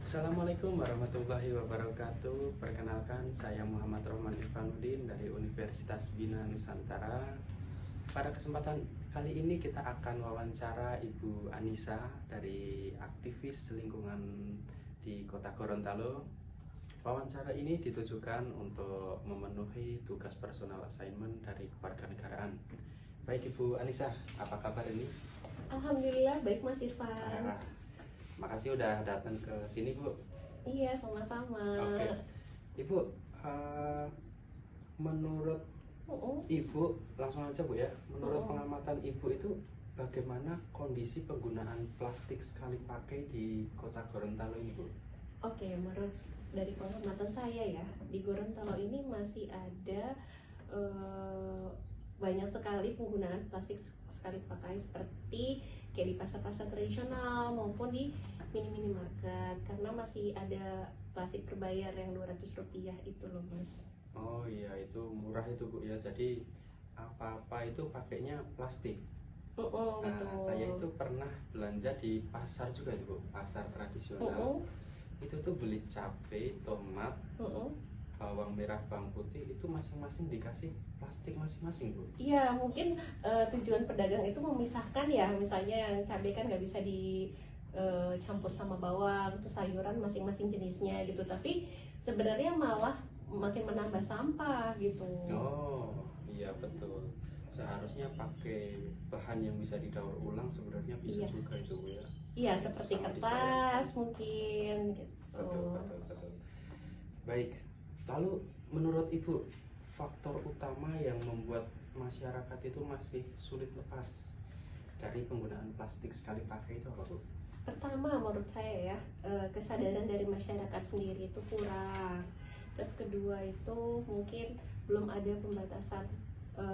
Assalamualaikum warahmatullahi wabarakatuh. Perkenalkan, saya Muhammad Rohman Irfanuddin dari Universitas Bina Nusantara. Pada kesempatan kali ini kita akan wawancara Ibu Anissa dari aktivis lingkungan di Kota Gorontalo. Wawancara ini ditujukan untuk memenuhi tugas personal assignment dari kewarganegaraan. Baik Ibu Anissa, apa kabar ini? Alhamdulillah baik Mas Irfan. Makasih udah datang ke sini Bu. Iya, sama-sama. Oke. Ibu, menurut Ibu, langsung aja Bu ya. Menurut pengamatan Ibu itu bagaimana kondisi penggunaan plastik sekali pakai di Kota Gorontalo ini Bu? Oke, menurut dari pengamatan saya ya, di Gorontalo ini masih ada banyak sekali penggunaan plastik sekali pakai seperti kayak di pasar-pasar tradisional maupun di mini-mini market, karena masih ada plastik berbayar yang Rp200 itu loh Mas. Oh iya, itu murah itu Bu ya. Jadi apa-apa itu pakainya plastik. Nah, Betul. saya itu pernah belanja di pasar juga itu Bu, pasar tradisional. Itu tuh beli cabai, tomat, bawang merah, bawang putih, itu masing-masing dikasih plastik masing-masing Bu. Iya, mungkin tujuan pedagang itu memisahkan ya, misalnya yang cabai kan nggak bisa dicampur sama bawang, terus sayuran masing-masing jenisnya gitu. Tapi sebenarnya malah makin menambah sampah gitu. Oh iya betul. Seharusnya pakai bahan yang bisa didaur ulang, sebenarnya bisa juga itu Bu ya. Iya, seperti kertas mungkin gitu. Betul. Baik. Lalu menurut Ibu, faktor utama yang membuat masyarakat itu masih sulit lepas dari penggunaan plastik sekali pakai itu apa Bu? Pertama menurut saya ya, kesadaran dari masyarakat sendiri itu kurang. Terus kedua itu mungkin belum ada pembatasan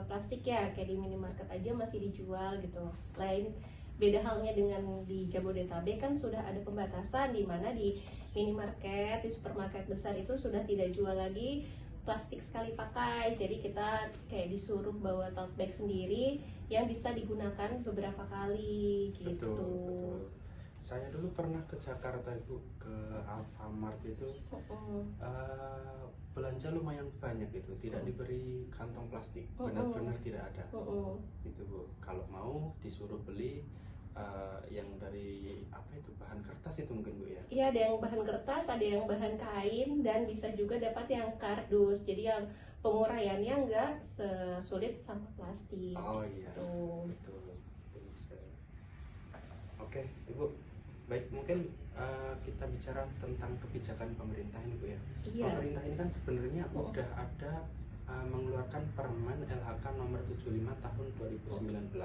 plastik ya, kayak di minimarket aja masih dijual gitu. Beda halnya dengan di Jabodetabek kan sudah ada pembatasan, di mana di minimarket, di supermarket besar itu sudah tidak jual lagi plastik sekali pakai. Jadi kita kayak disuruh bawa tote bag sendiri yang bisa digunakan beberapa kali gitu. Betul. Saya dulu pernah ke Jakarta itu, ke Alfamart itu, belanja lumayan banyak itu, tidak diberi kantong plastik, benar-benar tidak ada. Itu Bu, kalau mau disuruh beli yang dari apa itu, bahan kertas itu mungkin Bu ya? Iya, ada yang bahan kertas, ada yang bahan kain, dan bisa juga dapat yang kardus. Jadi yang penguraiannya nggak sesulit sampah plastik. Oh iya, betul. Oke, Ibu. Baik, mungkin kita bicara tentang kebijakan pemerintah ini Bu ya. Iya. Pemerintah ini kan sebenarnya udah ada mengeluarkan Permen LHK nomor 75 tahun 2019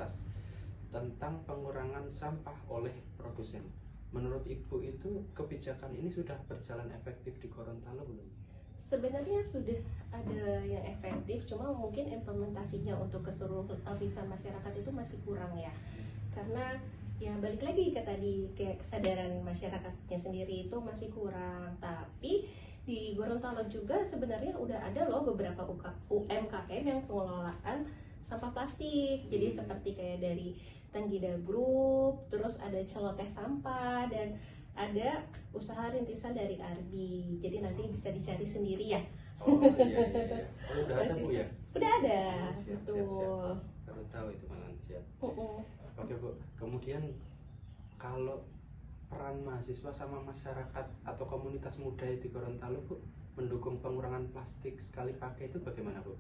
tentang pengurangan sampah oleh produsen. Menurut Ibu itu kebijakan ini sudah berjalan efektif di Gorontalo belum? Sebenarnya sudah ada yang efektif, cuma mungkin implementasinya untuk keseluruhan lapisan masyarakat itu masih kurang ya. Karena ya balik lagi ke tadi, kayak kesadaran masyarakatnya sendiri itu masih kurang. Tapi di Gorontalo juga sebenarnya udah ada loh beberapa UMKM yang pengelolaan sampah plastik. Jadi seperti kayak dari Tanggida Group, terus ada celoteh sampah, dan ada usaha rintisan dari Arbi. Jadi nanti bisa dicari sendiri ya. Oh iya. Oh, udah ada Bu ya? Udah ada. Siap. Baru tahu itu malah, siap. Oke Bu, kemudian kalau peran mahasiswa sama masyarakat atau komunitas muda di Gorontalo Bu mendukung pengurangan plastik sekali pakai itu bagaimana Bu?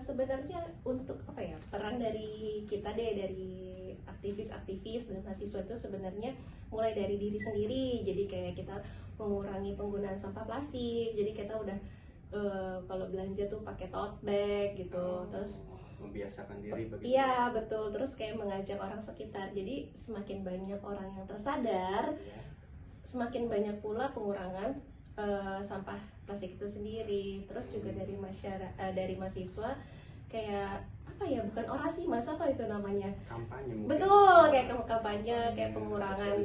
Sebenarnya untuk apa ya, peran dari kita dari aktivis dan mahasiswa itu sebenarnya mulai dari diri sendiri. Jadi kayak kita mengurangi penggunaan sampah plastik. Jadi kita udah kalau belanja tuh pakai tote bag gitu. Terus membiasakan diri begitu. Iya betul, terus kayak mengajak orang sekitar. Jadi semakin banyak orang yang tersadar, semakin banyak pula pengurangan sampah plastik itu sendiri. Terus juga dari dari mahasiswa kayak apa ya, bukan orasi Mas, apa itu namanya, kampanye mungkin. Betul, kayak kampanye, kayak pengurangan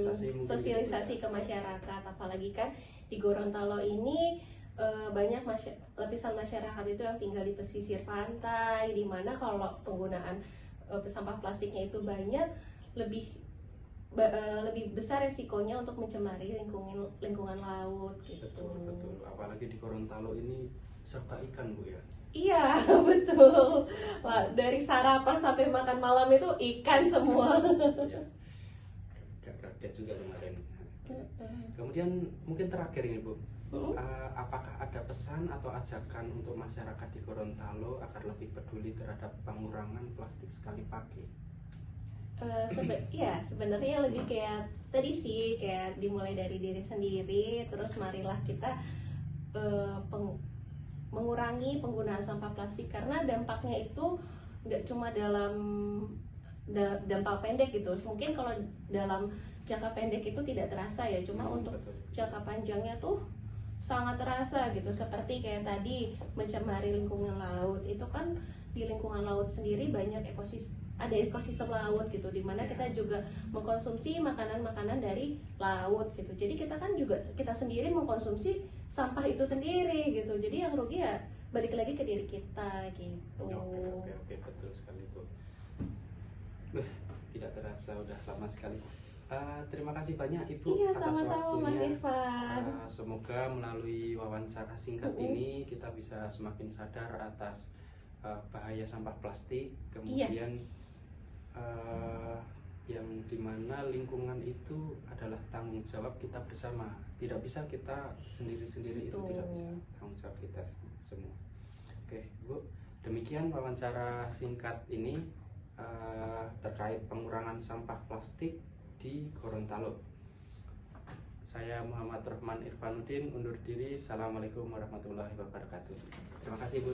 sosialisasi ke masyarakat. Apalagi kan di Gorontalo ini banyak lapisan masyarakat itu yang tinggal di pesisir pantai, dimana kalau penggunaan sampah plastiknya itu banyak, lebih lebih besar resikonya untuk mencemari lingkungan laut gitu. Betul. Apalagi di Gorontalo ini serba ikan, Bu, ya. Iya, betul. Lah, dari sarapan sampai makan malam itu ikan semua. Ya, agak kaget juga kemarin. Kemudian mungkin terakhir ini, Bu, apakah ada pesan atau ajakan untuk masyarakat di Gorontalo agar lebih peduli terhadap pengurangan plastik sekali pakai? Ya sebenarnya lebih kayak tadi sih, kayak dimulai dari diri sendiri, terus marilah kita mengurangi penggunaan sampah plastik, karena dampaknya itu nggak cuma dalam dampak pendek gitu. Mungkin kalau dalam jangka pendek itu tidak terasa ya, cuma untuk jangka panjangnya tuh sangat terasa gitu. Seperti kayak tadi mencemari lingkungan laut, itu kan di lingkungan laut sendiri banyak ada ekosistem laut gitu, dimana kita juga mengkonsumsi makanan-makanan dari laut gitu. Jadi kita sendiri mengkonsumsi sampah itu sendiri gitu. Jadi yang rugi ya balik lagi ke diri kita gitu. Oke, betul sekali, Bu. Tidak terasa udah lama sekali. Terima kasih banyak Ibu atas sama-sama, Mas waktunya. Irfan. Semoga melalui wawancara singkat ini kita bisa semakin sadar atas bahaya sampah plastik, kemudian yang dimana lingkungan itu adalah tanggung jawab kita bersama. Tidak bisa kita sendiri-sendiri, itu tidak bisa, tanggung jawab kita semua. Oke, Bu, demikian wawancara singkat ini terkait pengurangan sampah plastik di Gorontalo. Saya Muhammad Rohman Irfanuddin undur diri. Assalamualaikum warahmatullahi wabarakatuh. Terima kasih, Bu.